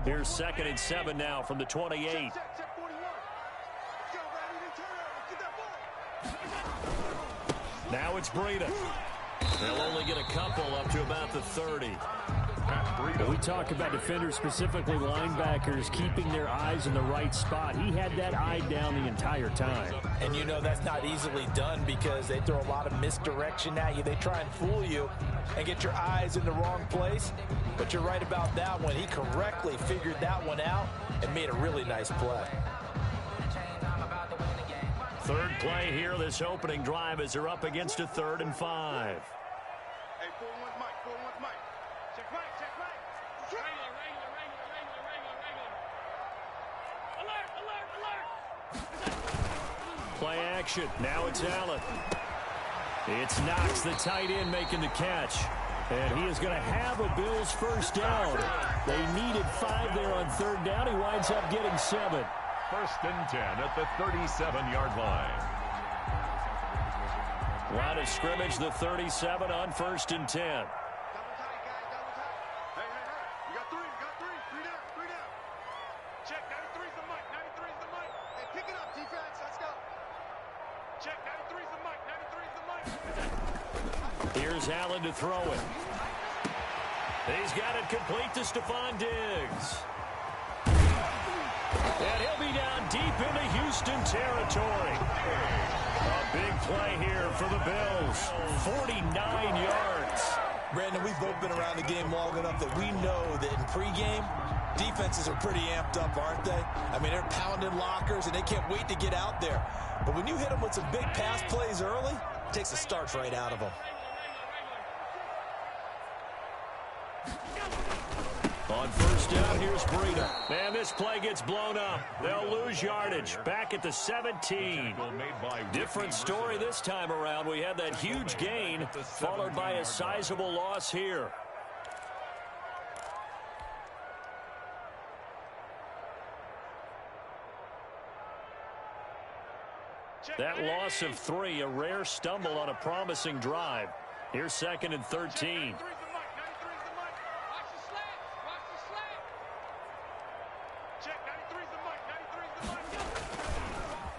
Here's 2nd and 7 now from the 28. Now it's Breida. They'll only get a couple up to about the 30. We talk about defenders, specifically linebackers, keeping their eyes in the right spot. He had that eye down the entire time. And you know that's not easily done because they throw a lot of misdirection at you. They try and fool you and get your eyes in the wrong place. But you're right about that one. He correctly figured that one out and made a really nice play. Third play here, this opening drive, as they're up against a 3rd and 5. Hey, 4-1's Mike, 4-1's Mike. Check Mike, check Mike. Alert. Play action. Now it's Allen. It's Knox, the tight end, making the catch. And he is going to have a Bills first down. They needed 5 there on 3rd down. He winds up getting 7. 1st and 10 at the 37-yard line. Line of scrimmage, the 37 on 1st and 10. Double tight, guys, double tight. Hey. You got 3, you got 3. 3 down. Check, 93's the mic, 93's the mic. Hey, pick it up, defense, let's go. Check, 93's the mic, 93's the mic. Here's Allen to throw it. He's got it complete to Stephon Diggs. And he'll be down deep into Houston territory. A big play here for the Bills. 49 yards. Brandon, we've both been around the game long enough that we know that in pregame, defenses are pretty amped up, aren't they? I mean, they're pounding lockers, and they can't wait to get out there. But when you hit them with some big pass plays early, it takes the starch right out of them. On 1st down, here's Breida. And this play gets blown up. They'll lose yardage. Back at the 17. Different story this time around. We had that huge gain, followed by a sizable loss here. That loss of 3, a rare stumble on a promising drive. Here's 2nd and 13.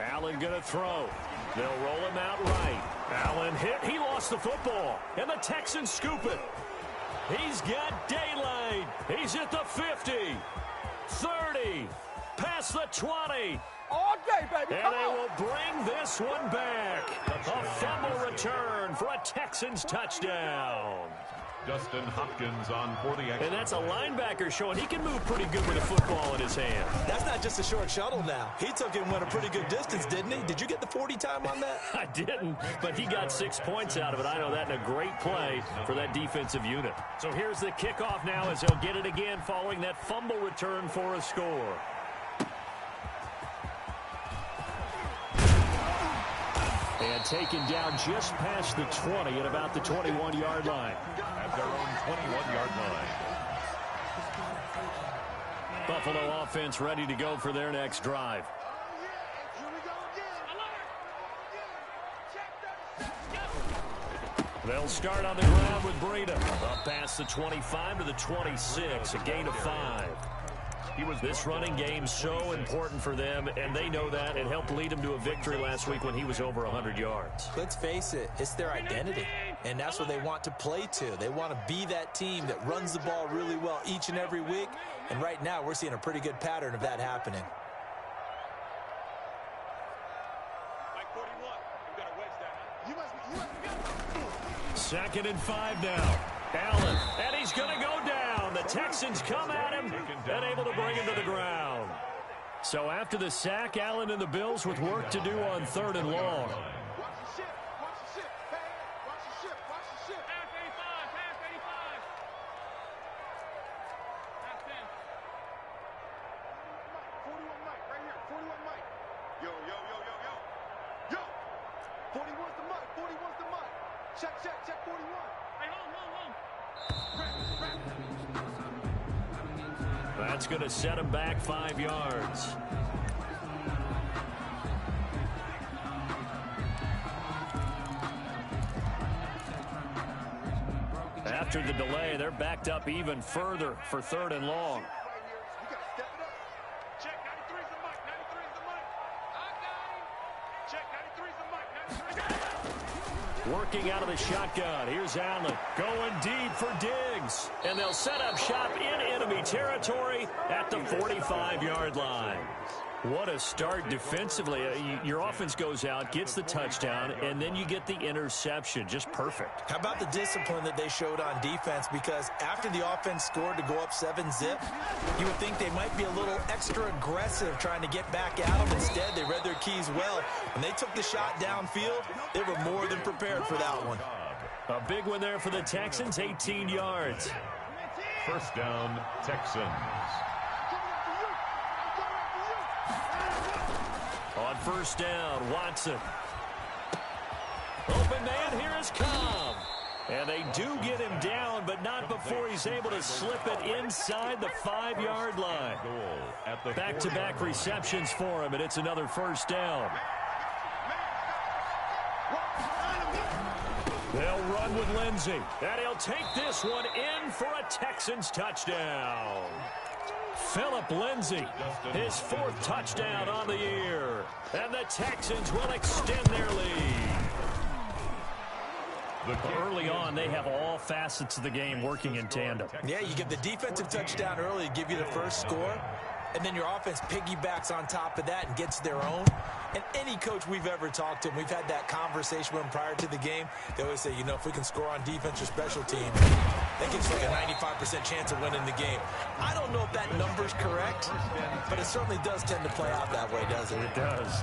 Allen going to throw. They'll roll him out right. Allen hit. He lost the football. And the Texans scoop it. He's got daylight. He's at the 50. 30. Past the 20. All day, baby. And they will bring this one back. A fumble return for a Texans touchdown. Dustin Hopkins on for the extra. And that's a linebacker showing he can move pretty good with a football in his hand. That's not just a short shuttle now. He took it and went a pretty good distance, didn't he? Did you get the 40 time on that? I didn't, but he got 6 points out of it. I know that in a great play for that defensive unit. So here's the kickoff now as they'll get it again following that fumble return for a score. And taken down just past the 20 at about the 21-yard line. At their own 21-yard line. Buffalo offense ready to go for their next drive. They'll start on the ground with Breida. Up past the 25 to the 26, a gain of 5. This running game so important for them, and they know that. It helped lead them to a victory last week when he was over 100 yards. Let's face it, it's their identity, and that's what they want to play to. They want to be that team that runs the ball really well each and every week, and right now we're seeing a pretty good pattern of that happening. Second and 5 now. Allen, and he's going to go down. The Texans come at him and able to bring him to the ground. So after the sack, Allen and the Bills with work to do on 3rd and long. Check 41. Hey, hold. That's going to set him back 5 yards. After the delay, they're backed up even further for 3rd and long. Working out of the shotgun. Here's Allen going deep for Diggs. And they'll set up shop in enemy territory at the 45-yard line. What a start defensively. Your offense goes out, gets the touchdown, and then you get the interception. Just perfect. How about the discipline that they showed on defense? Because after the offense scored to go up 7-zip, you would think they might be a little extra aggressive trying to get back at them. Instead, they read their keys well. When they took the shot downfield, they were more than prepared for that one. A big one there for the Texans, 18 yards. First down, Texans. On first down, Watson. Open man, here is Cobb. And they do get him down, but not before he's able to slip it inside the 5-yard line. Back-to-back receptions for him, and it's another first down. They'll run with Lindsey, and he'll take this one in for a Texans touchdown. Phillip Lindsay, his 4th touchdown on the year. And the Texans will extend their lead. Early on, they have all facets of the game working in tandem. Yeah, you get the defensive touchdown early to give you the first score, and then your offense piggybacks on top of that and gets their own. And any coach we've ever talked to, and we've had that conversation with them prior to the game, they always say, you know, if we can score on defense or special teams, that gives like a 95% chance of winning the game. I don't know if that number's correct, but it certainly does tend to play out that way, doesn't it? It does.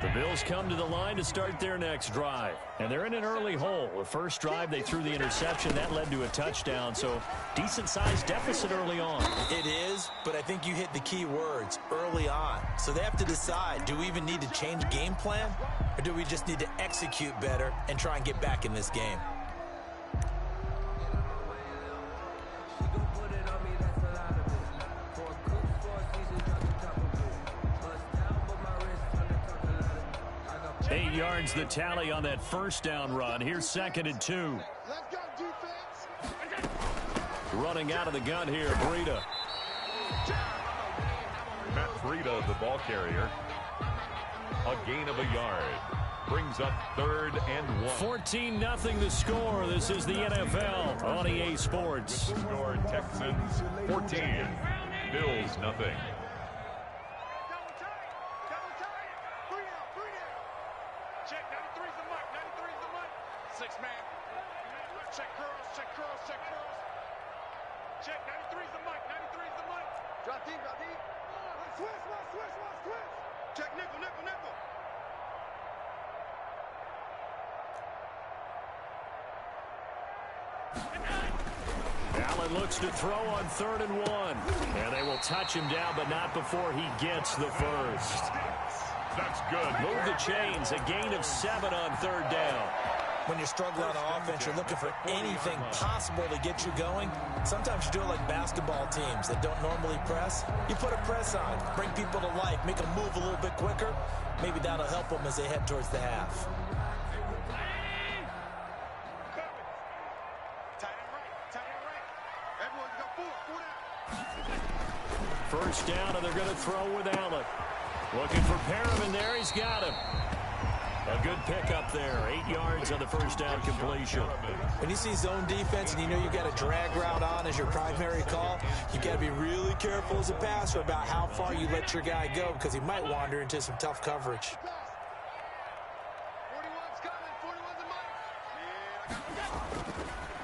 The Bills come to the line to start their next drive. And they're in an early hole. The first drive, they threw the interception. That led to a touchdown. So, decent-sized deficit early on. It is, but I think you hit the key words, early on. So they have to decide, do we even need to change game plan? Or do we just need to execute better and try and get back in this game? Yards the tally on that first down run. Here's 2nd and 2. Let's go, defense. Running out of the gun here, Breida. Matt Breida, the ball carrier. A gain of a yard. Brings up 3rd and 1. 14-0 the score. This is the NFL on EA Sports. Score Texans 14. Bills nothing. Check, 93's the mic, 93's the mic. 6-man. Check curls, check curls, check curls. Check, 93's the mic, 93's the mic. Drop deep, drop deep. Switch. Check nickel, nickel, nickel. Allen looks to throw on 3rd and 1. And they will touch him down, but not before he gets the first. That's good. Move the chains. A gain of 7 on 3rd down. When you're struggling on offense, you're looking for anything possible to get you going. Sometimes you do it like basketball teams that don't normally press. You put a press on, bring people to life, make them move a little bit quicker. Maybe that'll help them as they head towards the half. First down, and they're going to throw with Allen. Looking for Perriman there. He's got him. A good pickup there. 8 yards on the first down completion. When you see zone defense and you know you've got a drag route on as your primary call, you've got to be really careful as a passer about how far you let your guy go because he might wander into some tough coverage. 41's coming, 41's a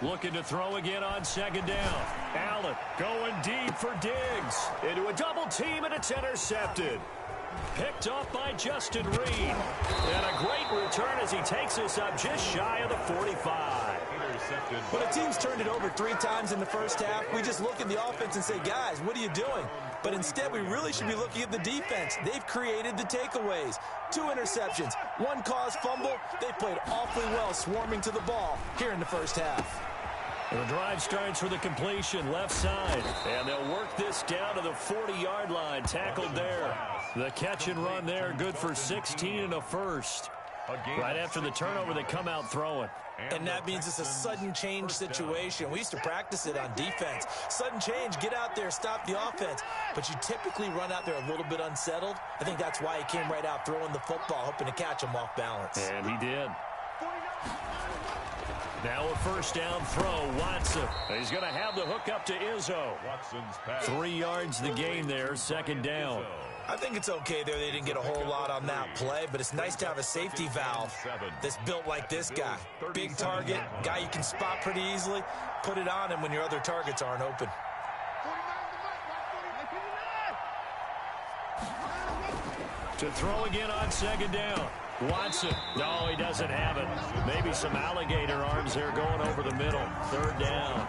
mic. Looking to throw again on 2nd down. Allen going deep for Diggs. Into a double team, and it's intercepted. Picked off by Justin Reed. And a great return as he takes us up just shy of the 45. Intercepted. When a team's turned it over 3 times in the first half, we just look at the offense and say, guys, what are you doing? But instead, we really should be looking at the defense. They've created the takeaways. 2 interceptions, 1 caused fumble. They played awfully well swarming to the ball here in the first half. The drive starts with a completion left side. And they'll work this down to the 40-yard line. Tackled there. The catch and run there, good for 16 and a first. Right after the turnover, they come out throwing. And that means it's a sudden change situation. We used to practice it on defense. Sudden change, get out there, stop the offense. But you typically run out there a little bit unsettled. I think that's why he came right out throwing the football, hoping to catch him off balance. And he did. Now a first down throw, Watson. He's going to have the hook up to Izzo. 3 yards the gain there, second down. I think it's okay there. They didn't get a whole lot on that play, but it's nice to have a safety valve that's built like this guy. Big target, guy you can spot pretty easily. Put it on him when your other targets aren't open. To throw again on second down. Watson. No, he doesn't have it. Maybe some alligator arms there going over the middle. Third down.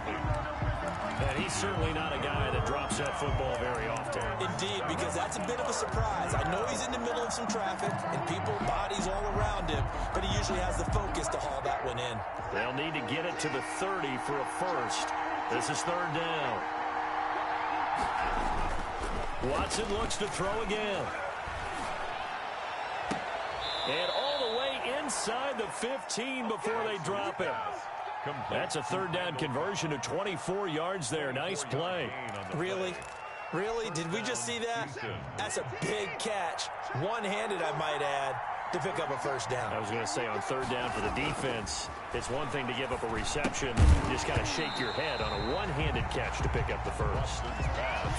And he's certainly not a guy that drops that football very often. Indeed, because that's a bit of a surprise. I know he's in the middle of some traffic and people, bodies all around him, but he usually has the focus to haul that one in. They'll need to get it to the 30 for a first. This is third down. Watson looks to throw again. And all the way inside the 15 before they drop it. That's a third down conversion of 24 yards there. Nice play. Really? Really? Did we just see that? That's a big catch. One-handed, I might add, to pick up a first down. I was going to say on third down for the defense, it's one thing to give up a reception. You just got to shake your head on a one-handed catch to pick up the first.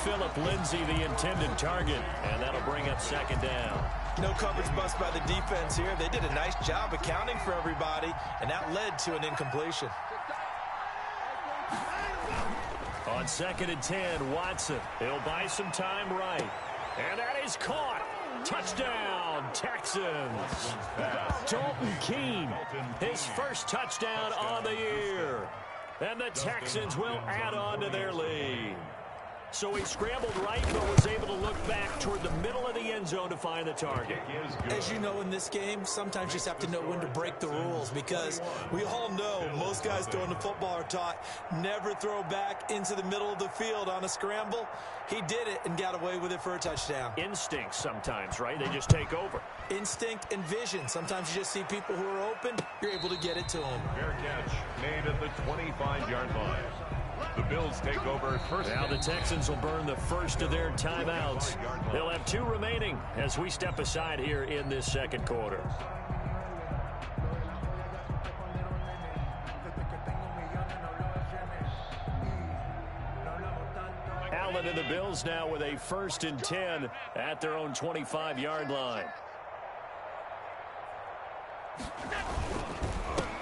Phillip Lindsay, the intended target, and that'll bring up second down. No coverage bust by the defense here. They did a nice job accounting for everybody, and that led to an incompletion. On second and 10, Watson. He'll buy some time right. And that is caught. Touchdown, Texans. Dalton Keene, his first touchdown on the year. And the Texans will add on to their lead. So he scrambled right, but was able to look back toward the middle of the end zone to find the target. As you know, in this game, sometimes you just have to know when to break the rules, because we all know most guys throwing the football are taught never throw back into the middle of the field on a scramble. He did it and got away with it for a touchdown. Instinct sometimes, right? They just take over. Instinct and vision. Sometimes you just see people who are open, you're able to get it to them. Fair catch made at the 25-yard line. The Bills take over first. Now the Texans will burn the first of their timeouts. They'll have 2 remaining as we step aside here in this second quarter. Allen and the Bills now with a 1st and 10 at their own 25-yard line.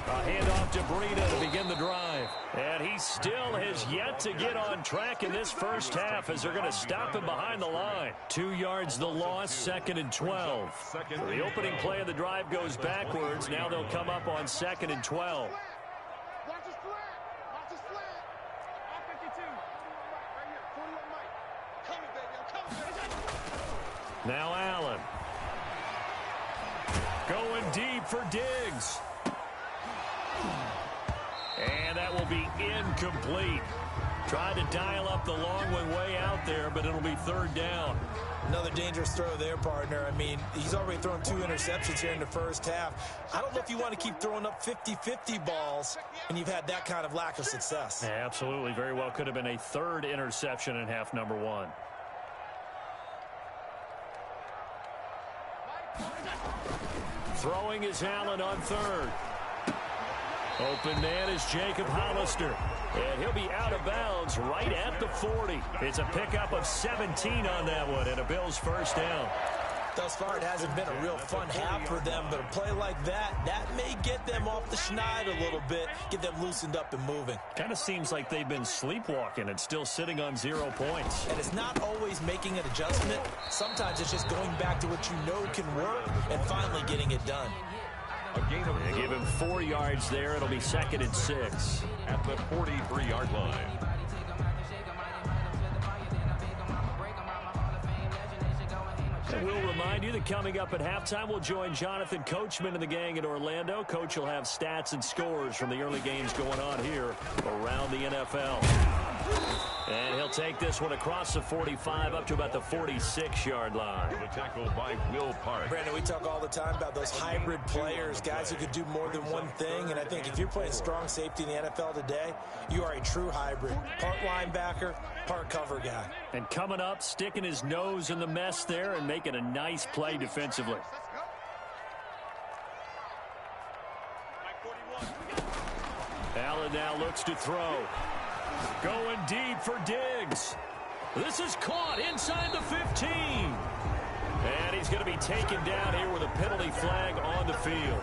A handoff to Breida to begin the drive. And he still has yet to get on track in this first half as they're going to stop him behind the line. 2 yards the loss, 2nd and 12. The opening play of the drive goes backwards. Now they'll come up on 2nd and 12. Watch his flat. Watch his flat. All 52. Right here. 41 Mike. Coming, baby. I'm coming, baby. Now Allen. Going deep for Diggs. And that will be incomplete. Tried to dial up the long one way out there, but it'll be third down. Another dangerous throw there, partner. I mean, he's already thrown 2 interceptions here in the first half. I don't know if you want to keep throwing up 50-50 balls when you've had that kind of lack of success. Yeah, absolutely. Very well could have been a 3rd interception in half number 1. Throwing is Allen on 3rd. Open man is Jacob Hollister. And he'll be out of bounds right at the 40. It's a pickup of 17 on that one and a Bills first down. Thus far, it hasn't been a real fun half for them, but a play like that may get them off the schneid a little bit, get them loosened up and moving. Kind of seems like they've been sleepwalking and still sitting on 0 points. And it's not always making an adjustment. Sometimes it's just going back to what you know can work and finally getting it done. They give him 4 yards there. It'll be 2nd and 6. At the 43-yard line. And we'll remind you that coming up at halftime, we'll join Jonathan Coachman and the gang in Orlando. Coach will have stats and scores from the early games going on here around the NFL. And he'll take this one across the 45 up to about the 46-yard line. The tackle by Will Park. Brandon, we talk all the time about those hybrid players, guys who could do more than one thing. And I think if you're playing strong safety in the NFL today, you are a true hybrid. Part linebacker, part cover guy. And coming up, sticking his nose in the mess there and making a nice play defensively. Allen now looks to throw. Going deep for Diggs. This is caught inside the 15. And he's going to be taken down here with a penalty flag on the field.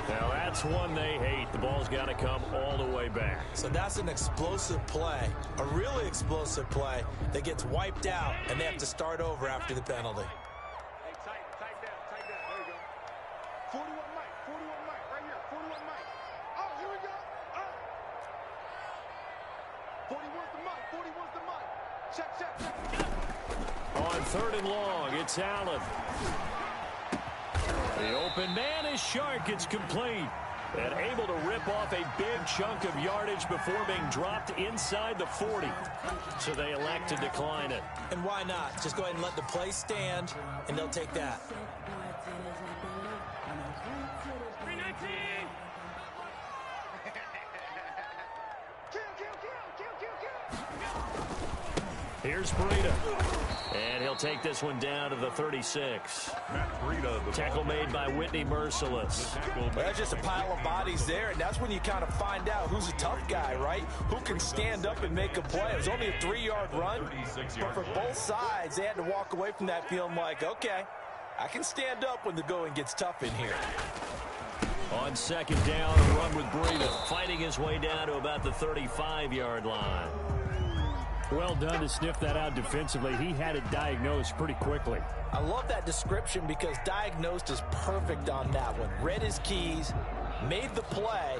Now that's one they hate. The ball's got to come all the way back. So that's an explosive play, a really explosive play that gets wiped out, and they have to start over after the penalty. Hey, tight down. There you go. 41 Mike, right here. 41 Mike. Oh, here we go. 41's the Mike. Check. On 3rd and long, it's Allen. The open man is Shark. It's complete. And able to rip off a big chunk of yardage before being dropped inside the 40. So they elect to decline it. And why not? Just go ahead and let the play stand, and they'll take that. Here's Breida. And he'll take this one down to the 36. Tackle made by Whitney Merciless. Well, that's just a pile of bodies there, and that's when you kind of find out who's a tough guy, right? Who can stand up and make a play. It was only a 3-yard run, but for both sides, they had to walk away from that feeling like, okay, I can stand up when the going gets tough in here. On 2nd down, a run with Breida, fighting his way down to about the 35-yard line. Well done to sniff that out defensively. He had it diagnosed pretty quickly. I love that description because diagnosed is perfect on that one. Read his keys, made the play,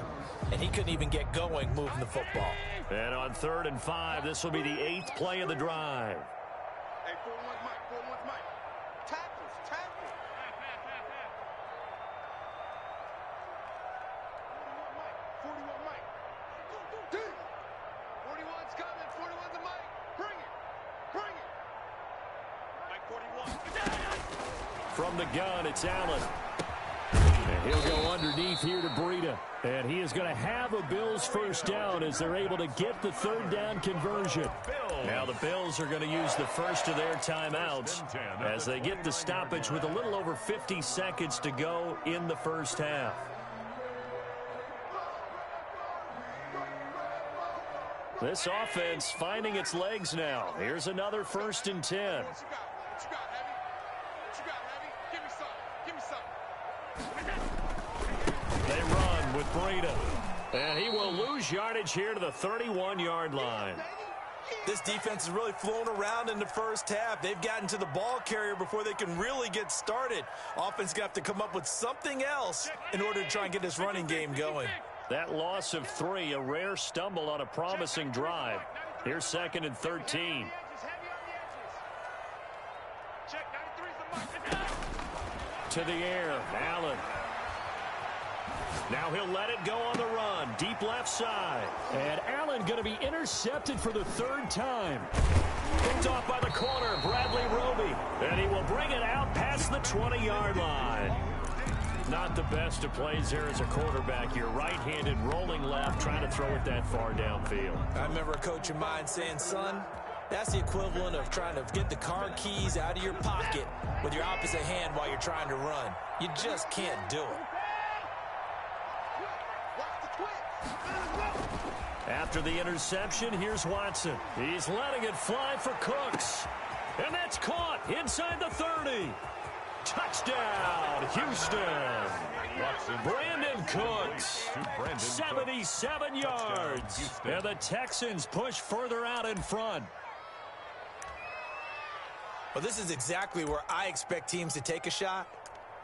and he couldn't even get going moving the football. And on 3rd and 5, this will be the 8th play of the drive. Hey, 41's Mike. Tackles. 41 Mike. 41's coming. 41's a Mike. Bring it. Mike 41. From the gun, it's Allen. And he'll go underneath here to Breida. And he is going to have a Bills first down as they're able to get the 3rd down conversion. Now the Bills are going to use the first of their timeouts as they get the stoppage with a little over 50 seconds to go in the first half. This offense finding its legs now. Here's another 1st and 10. What you got, Heavy? Give me some. They run with Breida. And he will lose yardage here to the 31-yard line. This defense is really flown around in the first half. They've gotten to the ball carrier before they can really get started. Offense got to come up with something else in order to try and get this running game going. That loss of 3, a rare stumble on a promising drive. Here's 2nd and 13. To the air, Allen. Now he'll let it go on the run, deep left side. And Allen going to be intercepted for the 3rd time. Picked off by the corner, Bradley Roby. And he will bring it out past the 20-yard line. Not the best of plays there as a quarterback. You're right-handed, rolling left, trying to throw it that far downfield. I remember a coach of mine saying, son, that's the equivalent of trying to get the car keys out of your pocket with your opposite hand while you're trying to run. You just can't do it. After the interception, here's Watson. He's letting it fly for Cooks. And that's caught inside the 30. Touchdown, Houston. Brandon Cooks, 77 yards. And the Texans push further out in front. Well, this is exactly where I expect teams to take a shot.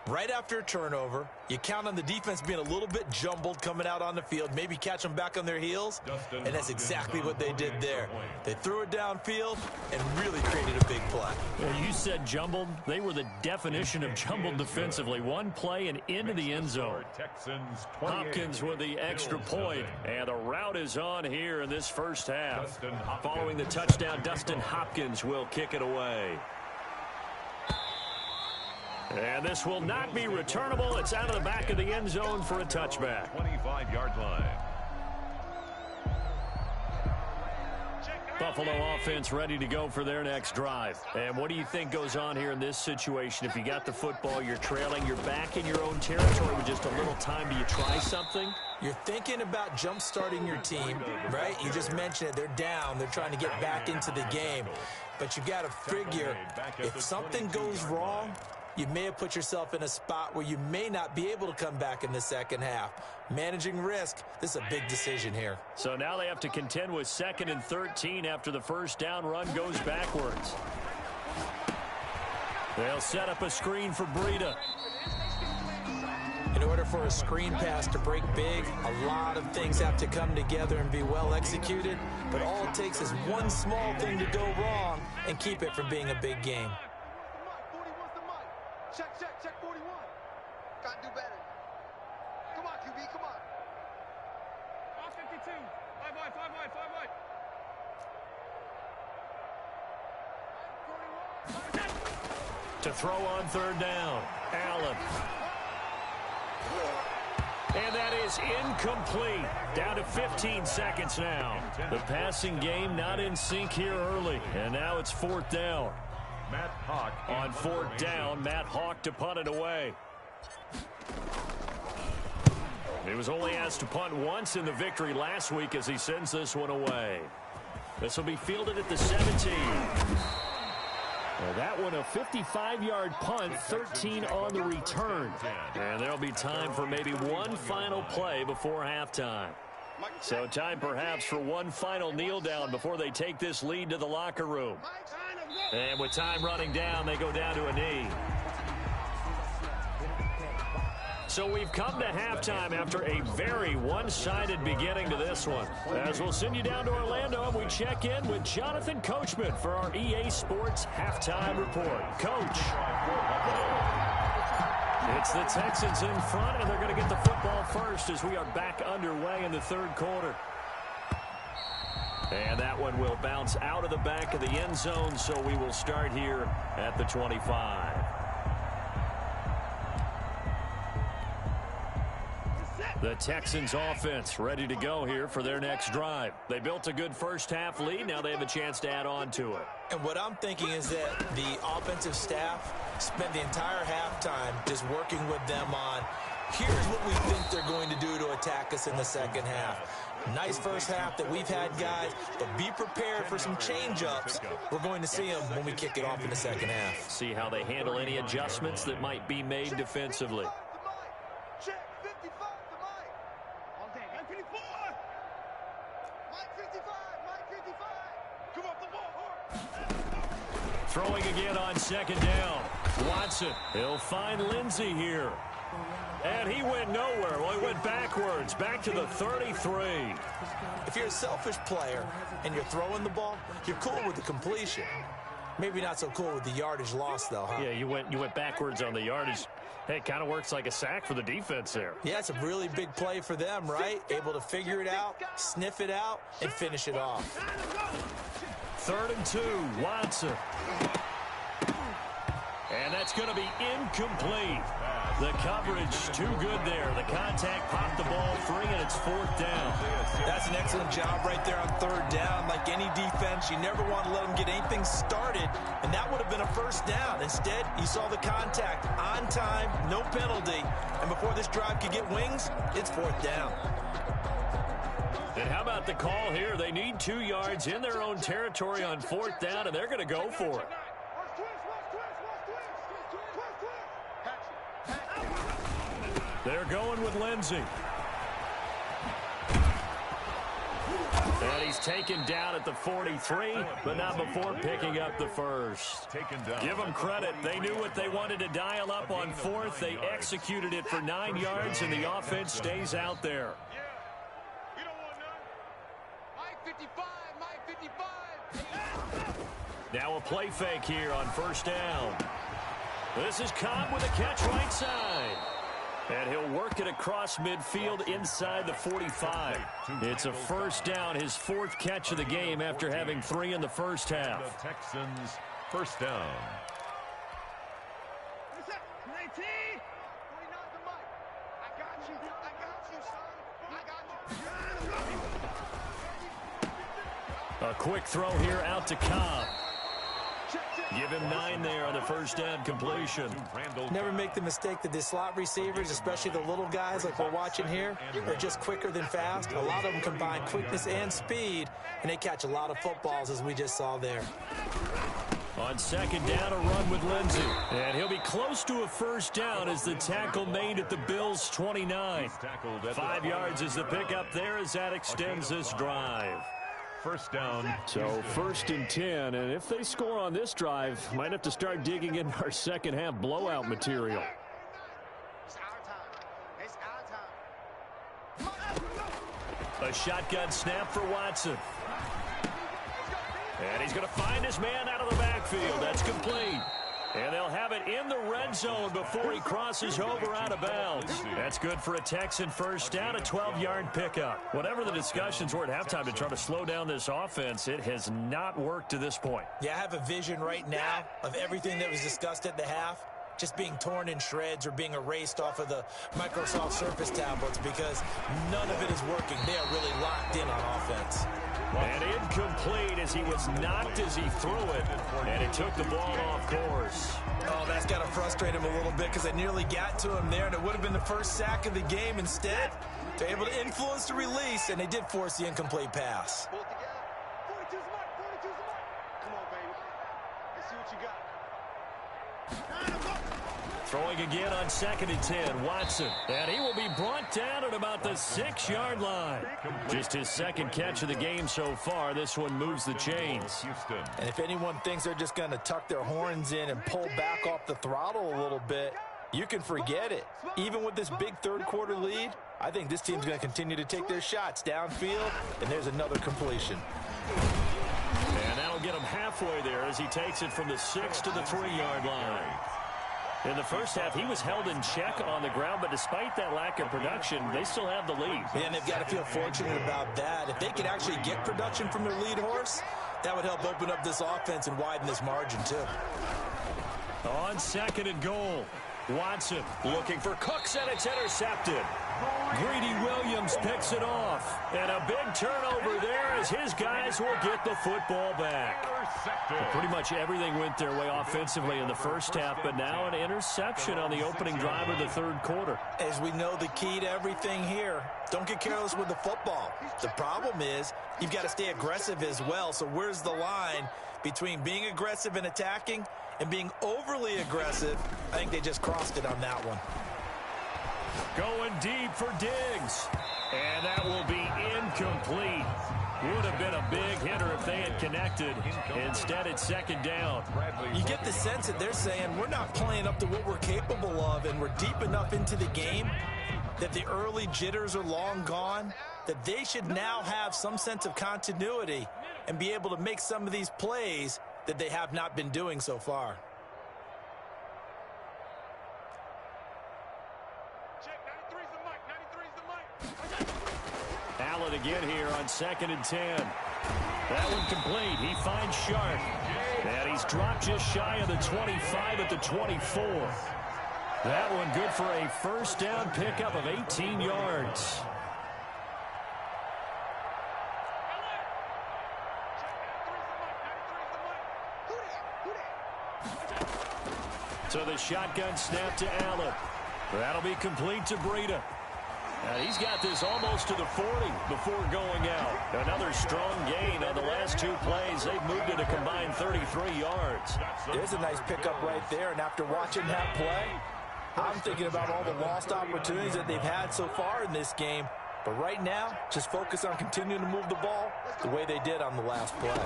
Right after a turnover, you count on the defense being a little bit jumbled coming out on the field, maybe catch them back on their heels, and that's exactly what they did there. They threw it downfield and really created a big play. Well, you said jumbled. They were the definition of jumbled defensively. One play and into the end zone. Hopkins with the extra point, and the route is on here in this first half. Following the touchdown, Dustin Hopkins will kick it away. And this will not be returnable. It's out of the back of the end zone for a touchback. 25-yard line. Buffalo offense ready to go for their next drive. And what do you think goes on here in this situation? If you got the football, you're trailing, you're back in your own territory with just a little time. Do you try something? You're thinking about jump-starting your team, right? You just mentioned it. They're down. They're trying to get back into the game. But you got to figure, if something goes wrong, you may have put yourself in a spot where you may not be able to come back in the second half. Managing risk, this is a big decision here. So now they have to contend with 2nd and 13 after the first down run goes backwards. They'll set up a screen for Breida. In order for a screen pass to break big, a lot of things have to come together and be well executed. But all it takes is one small thing to go wrong and keep it from being a big game. Check 41. Gotta do better. Come on, QB, come on. 52. 5 wide. To throw on 3rd down, Allen. And that is incomplete. Down to 15 seconds now. The passing game not in sync here early. And now it's 4th down. Matt Hawk on 4th down, Matt Hawk to punt it away. He was only asked to punt once in the victory last week as he sends this one away. This will be fielded at the 17. Well, that one a 55-yard punt, 13 on the return. And there'll be time for maybe one final play before halftime. So time perhaps for one final kneel down before they take this lead to the locker room. And with time running down, they go down to a knee. So we've come to halftime after a very one-sided beginning to this one. As we'll send you down to Orlando, and we check in with Jonathan Coachman for our EA Sports Halftime Report. Coach. It's the Texans in front, and they're going to get the football first as we are back underway in the 3rd quarter. And that one will bounce out of the back of the end zone, so we will start here at the 25. The Texans offense ready to go here for their next drive. They built a good first half lead. Now they have a chance to add on to it. And what I'm thinking is that the offensive staff spent the entire halftime just working with them on, here's what we think they're going to do to attack us in the second half. Nice first half that we've had, guys, but be prepared for some change-ups. We're going to see them when we kick it off in the second half. See how they handle any adjustments that might be made defensively. Check 55 to Mike. All day. Mike 54. Mike 55. Mike 55. Come off the ball. Throwing again on 2nd down. Watson. He'll find Lindsey here. And he went nowhere. Well, he went backwards, back to the 33. If you're a selfish player and you're throwing the ball, you're cool with the completion. Maybe not so cool with the yardage loss, though, huh? Yeah, you went backwards on the yardage. Hey, it kind of works like a sack for the defense there. Yeah, it's a really big play for them, right? Able to figure it out, sniff it out, and finish it off. 3rd and 2, Watson. And that's going to be incomplete. The coverage too good there. The contact popped the ball free, and it's 4th down. That's an excellent job right there on 3rd down. Like any defense, you never want to let them get anything started, and that would have been a 1st down. Instead, you saw the contact on time, no penalty, and before this drive could get wings, it's 4th down. And how about the call here? They need 2 yards in their own territory on 4th down, and they're going to go for it. They're going with Lindsey. And he's taken down at the 43, but not before picking up the first. Give them credit. They knew what they wanted to dial up on fourth. They executed it for 9 yards, and the offense stays out there. You don't want none. Mike 55, Mike 55. Now a play fake here on first down. This is Cobb with a catch right side. And he'll work it across midfield inside the 45. It's a first down, his 4th catch of the game after having 3 in the first half. The Texans first down. A quick throw here out to Cobb. Give him 9 there on the first down completion. Never make the mistake that the slot receivers, especially the little guys like we're watching here, are just quicker than fast. A lot of them combine quickness and speed, and they catch a lot of footballs, as we just saw there. On second down, a run with Lindsey. And he'll be close to a first down as the tackle made at the Bills' 29. 5 yards is the pickup there as that extends this drive. First down. So 1st and 10, and if they score on this drive, might have to start digging in our second half blowout material. It's our time. A shotgun snap for Watson. And he's going to find his man out of the backfield. That's complete. And they'll have it in the red zone before he crosses over out of bounds. That's good for a Texan first down, a 12-yard pickup. Whatever the discussions were at halftime to try to slow down this offense, it has not worked to this point. Yeah, I have a vision right now of everything that was discussed at the half just being torn in shreds or being erased off of the Microsoft Surface tablets because none of it is working. They are really locked in on offense. And incomplete as he was knocked as he threw it, and it took the ball off course. Oh, that's got to frustrate him a little bit because I nearly got to him there, and it would have been the first sack of the game. Instead, they're able to influence the release, and they did force the incomplete pass. Pull it together. 42's the mark. 42's the mark. Come on, baby. Let's see what you got. Throwing again on 2nd and 10, Watson. And he will be brought down at about the 6-yard line. Just his 2nd catch of the game so far. This one moves the chains. And if anyone thinks they're just going to tuck their horns in and pull back off the throttle a little bit, you can forget it. Even with this big 3rd quarter lead, I think this team's going to continue to take their shots downfield, and there's another completion. And that'll get him halfway there as he takes it from the 6 to the 3-yard line. In the first half, he was held in check on the ground, but despite that lack of production, they still have the lead. And they've got to feel fortunate about that. If they could actually get production from their lead horse, that would help open up this offense and widen this margin, too. On 2nd and goal, Watson looking for Cooks, and it's intercepted. Greedy Williams picks it off. And a big turnover there as his guys will get the football back. Well, pretty much everything went their way offensively in the first half, but now an interception on the opening drive of the 3rd quarter. As we know, the key to everything here, don't get careless with the football. The problem is you've got to stay aggressive as well. So where's the line between being aggressive and attacking and being overly aggressive? I think they just crossed it on that one. Going deep for Diggs. And that will be incomplete. Would have been a big hitter if they had connected. Instead, it's 2nd down. You get the sense that they're saying we're not playing up to what we're capable of, and we're deep enough into the game that the early jitters are long gone, that they should now have some sense of continuity and be able to make some of these plays that they have not been doing so far. Allen again here on 2nd and 10. That one complete. He finds Sharp. And he's dropped just shy of the 25 at the 24. That one good for a first down pickup of 18 yards. So the shotgun snap to Allen. That'll be complete to Breida. And he's got this almost to the 40 before going out. Another strong gain on the last 2 plays. They've moved it a combined 33 yards. There's a nice pickup right there. And after watching that play, I'm thinking about all the lost opportunities that they've had so far in this game. But right now, just focus on continuing to move the ball the way they did on the last play.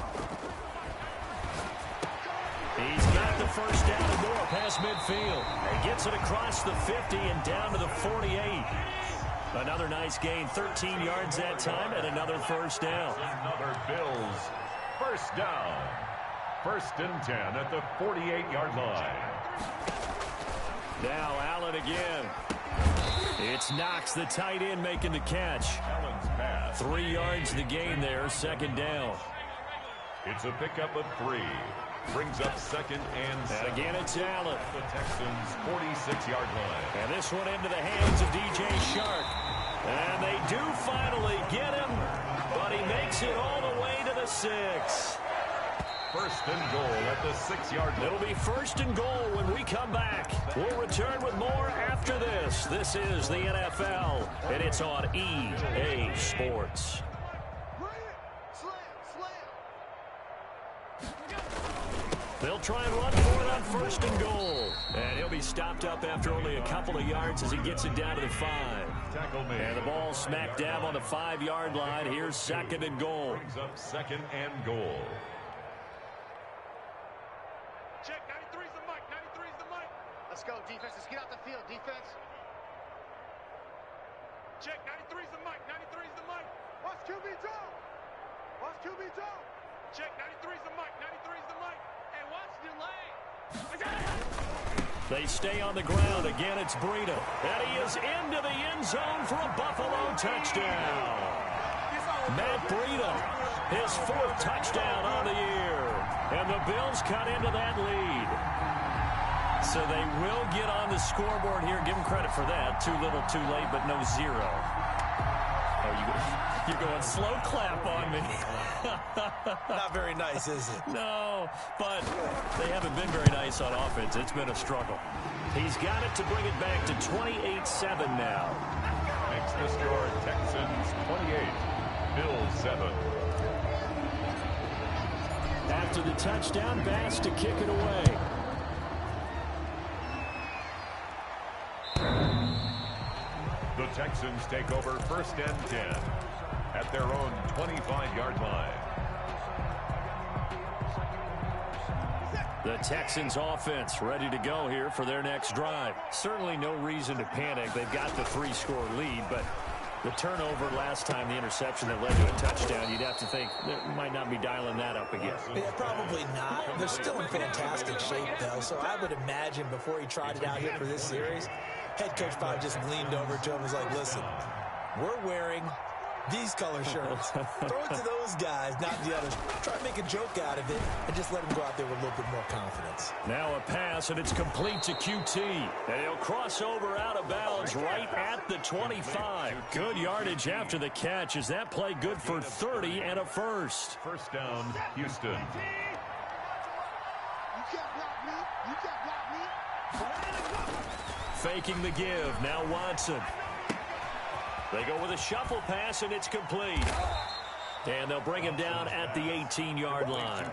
He's got the first down and more past midfield. He gets it across the 50 and down to the 48. Another nice gain, 13 yards that time, and another first down. Another Bills first down. 1st and 10 at the 48-yard line. Now Allen again. It's Knox, the tight end, making the catch. Allen's pass. 3 yards the gain there, 2nd down. It's a pickup of 3. Brings up 2nd and 7. And again, it's Allen. The Texans' 46-yard line. And this one into the hands of DJ Shark. And they do finally get him, but he makes it all the way to the 6. 1st and goal at the 6-yard line. It'll be 1st and goal when we come back. We'll return with more after this. This is the NFL, and it's on EA Sports. They'll try and run for it on 1st and goal. And he'll be stopped up after only a couple of yards as he gets it down to the 5. Tackle made. And the ball smack dab on the 5-yard line. Here's 2nd and goal. Brings up 2nd and goal. Check, 93's the mic, 93's the mic. Let's go, defense. Let's get out the field, defense. Check, 93's the mic, 93's the mic. Watch QB drop. Watch QB drop. Check, 93's the mic, 93's the mic. And watch delay. They stay on the ground. Again, it's Breida. And he is into the end zone for a Buffalo touchdown. Matt Breida, his 4th touchdown on the year. And the Bills cut into that lead. So they will get on the scoreboard here. Give them credit for that. Too little, too late, but no 0. Oh, you're going slow clap on me. Not very nice, is it? No, but they haven't been very nice on offense. It's been a struggle. He's got it to bring it back to 28-7 now. Makes the score Texans 28, Bills 7. After the touchdown, Bass to kick it away. The Texans take over 1st and 10 at their own 25-yard line. The Texans offense ready to go here for their next drive. Certainly no reason to panic. They've got the 3-score lead, but the turnover last time, the interception that led to a touchdown, you'd have to think they might not be dialing that up again. Yeah, probably not. They're still in fantastic shape, though, so I would imagine before he tried it out here for this series, head coach probably just leaned over to him and was like, listen, we're wearing these color shirts. Throw it to those guys, not the others. Try to make a joke out of it and just let them go out there with a little bit more confidence. Now a pass, and it's complete to QT. And he'll cross over out of bounds right at the 25. Good yardage after the catch. Is that play good for 30 and a 1st? 1st down, Houston. You can't block me. You can't block me. Faking the give. Now Watson. They go with a shuffle pass, and it's complete. And they'll bring him down at the 18-yard line.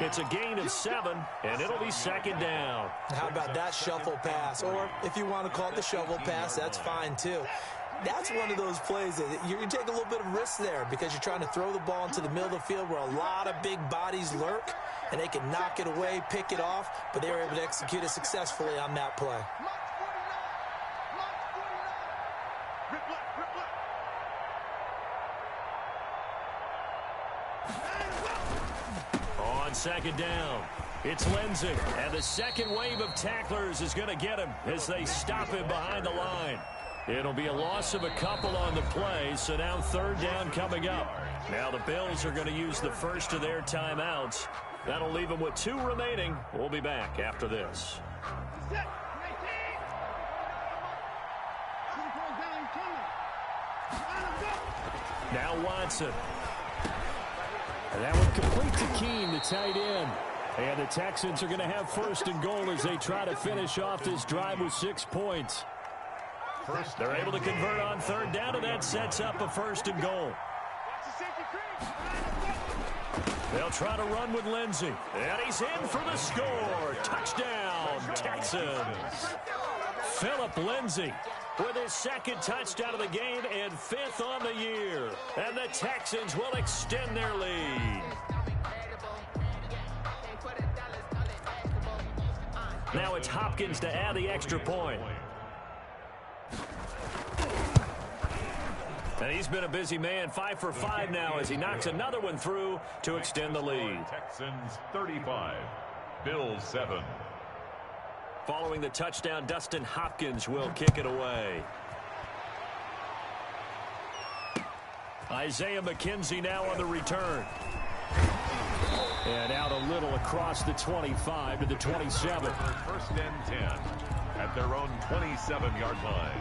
It's a gain of 7, and it'll be 2nd down. How about that shuffle pass? Or if you want to call it the shovel pass, that's fine too. That's one of those plays that you take a little bit of risk there because you're trying to throw the ball into the middle of the field where a lot of big bodies lurk, and they can knock it away, pick it off, but they were able to execute it successfully on that play. On 2nd down, it's Lindsey, and the second wave of tacklers is going to get him as they stop him behind the line. It'll be a loss of a couple on the play, so now 3rd down coming up. Now the Bills are going to use the first of their timeouts. That'll leave them with 2 remaining. We'll be back after this. Now Watson. And that one complete to Keene, the tight end. And the Texans are going to have 1st and goal as they try to finish off this drive with 6 points. They're able to convert on 3rd down, and that sets up a 1st and goal. They'll try to run with Lindsey. And he's in for the score. Touchdown, Texans. Phillip Lindsey. with his second touchdown of the game and 5th on the year. And the Texans will extend their lead. Now it's Hopkins to add the extra point. And he's been a busy man, 5 for 5 now as he knocks another one through to extend the lead. Texans 35, Billz 7. Following the touchdown, Dustin Hopkins will kick it away. Isaiah McKenzie now on the return. And out a little across the 25 to the 27. First and 10 at their own 27-yard line.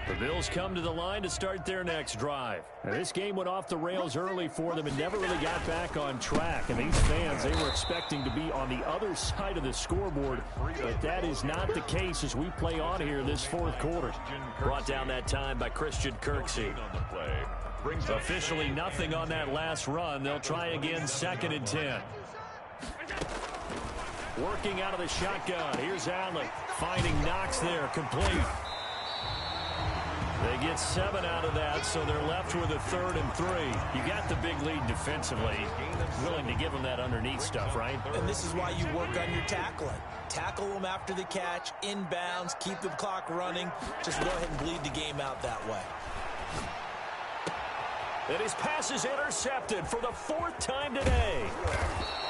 The Bills come to the line to start their next drive. Now, this game went off the rails early for them and never really got back on track. And these fans, they were expecting to be on the other side of the scoreboard. But that is not the case as we play on here this fourth quarter. Brought down that time by Christian Kirksey. Officially nothing on that last run. They'll try again, 2nd and 10. Working out of the shotgun. Here's Allen finding Knox there, complete. They get 7 out of that, so they're left with a 3rd and 3. You got the big lead defensively. Willing to give them that underneath stuff, right? And this is why you work on your tackling. Tackle them after the catch, inbounds, keep the clock running. Just go ahead and bleed the game out that way. And his pass is intercepted for the 4th time today.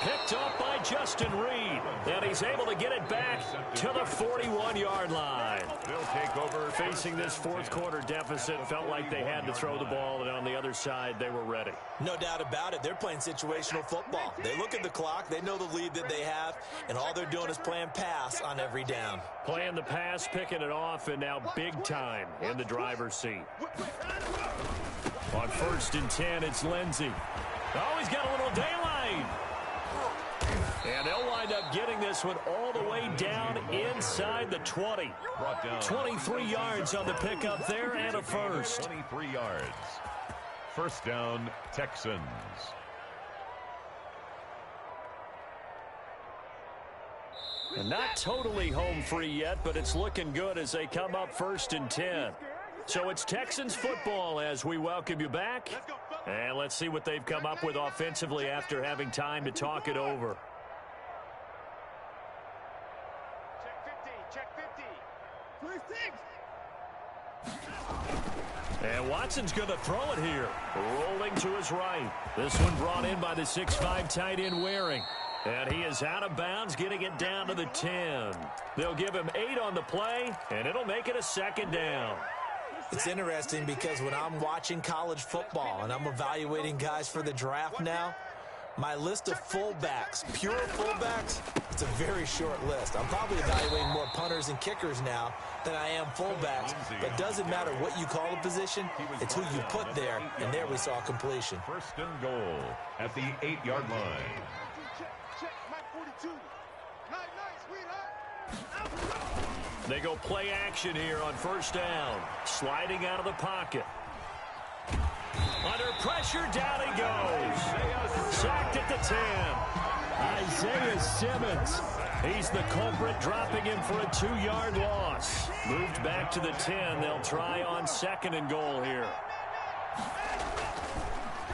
Picked up by Justin Reed. And he's able to get it back to the 41-yard line. They'll take over. Facing this fourth quarter deficit, felt like they had to throw the ball, and on the other side, they were ready. No doubt about it. They're playing situational football. They look at the clock, they know the lead that they have, and all they're doing is playing pass on every down. Playing the pass, picking it off, and now big time in the driver's seat. On 1st and 10, it's Lindsey. Oh, he's got a little daylight. And they'll wind up getting this one all the way down inside the 20. 23 yards on the pickup there and a first. 23 yards. First down, Texans. And not totally home free yet, but it's looking good as they come up 1st and 10. So it's Texans football as we welcome you back. And let's see what they've come up with offensively after having time to talk it over. Check 50. And Watson's going to throw it here. Rolling to his right. This one brought in by the 6'5" tight end Waring. And he is out of bounds, getting it down to the 10. They'll give him 8 on the play, and it'll make it a 2nd down. It's interesting because when I'm watching college football and I'm evaluating guys for the draft now, my list of fullbacks, pure fullbacks, it's a very short list. I'm probably evaluating more punters and kickers now than I am fullbacks. But it doesn't matter what you call a position, it's who you put there, and there we saw completion. First and goal at the 8-yard line. Check, Mike 42. Nice, sweetheart. They go play action here on 1st down. Sliding out of the pocket. Under pressure, down he goes. Sacked at the 10. Isaiah Simmons. He's the culprit, dropping him for a 2-yard loss. Moved back to the 10. They'll try on 2nd and goal here.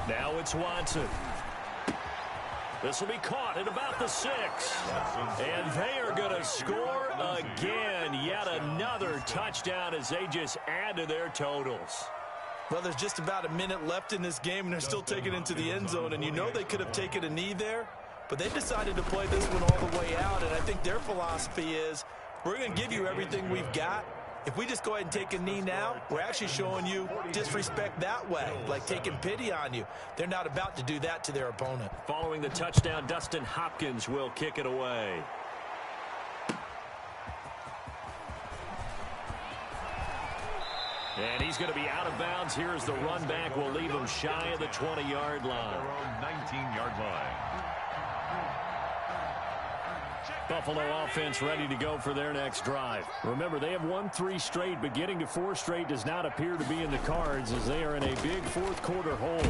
Now it's Watson. This will be caught at about the 6. And they are going to score again. Yet another touchdown as they just add to their totals. Well, there's just about a minute left in this game, and they're still taking it into the end zone. And you know they could have taken a knee there, but they decided to play this one all the way out. And I think their philosophy is, we're going to give you everything we've got. If we just go ahead and take a knee now, we're actually showing you disrespect that way, like taking pity on you. They're not about to do that to their opponent. Following the touchdown, Dustin Hopkins will kick it away. And he's going to be out of bounds. Here's the run back. Will leave him shy of the 20-yard line. Their own 19-yard line. Buffalo offense ready to go for their next drive. Remember, they have won 3 straight, but getting to 4 straight does not appear to be in the cards as they are in a big fourth quarter hole.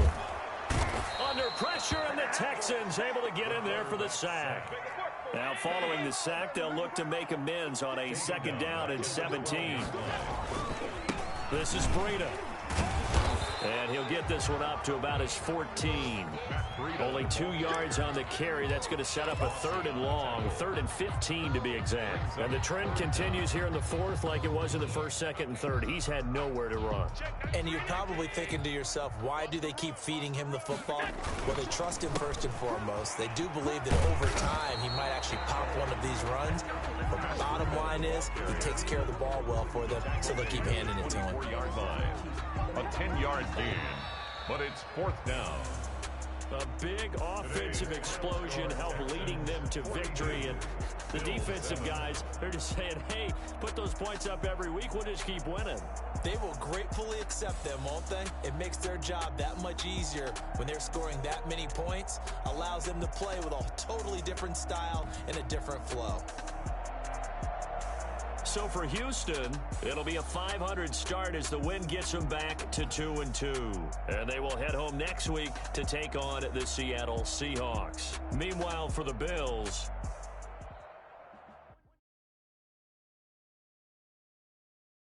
Under pressure, and the Texans able to get in there for the sack. Now following the sack, they'll look to make amends on a 2nd down and 17. This is Breida. And he'll get this one up to about his 14. Only 2 yards on the carry. That's going to set up a 3rd and long, 3rd and 15 to be exact. And the trend continues here in the 4th like it was in the 1st, 2nd, and 3rd. He's had nowhere to run. And you're probably thinking to yourself, why do they keep feeding him the football? Well, they trust him first and foremost. They do believe that over time he might actually pop one of these runs. But the bottom line is he takes care of the ball well for them, so they'll keep handing it to him. 4-yard line. A 10-yard gain, but it's 4th down. A big offensive explosion helped leading them to victory. And the defensive guys, they're just saying, hey, put those points up every week. We'll just keep winning. They will gratefully accept them, won't they? It makes their job that much easier when they're scoring that many points. Allows them to play with a totally different style and a different flow. So for Houston, it'll be a 500 start as the win gets them back to 2-2. And they will head home next week to take on the Seattle Seahawks. Meanwhile, for the Bills,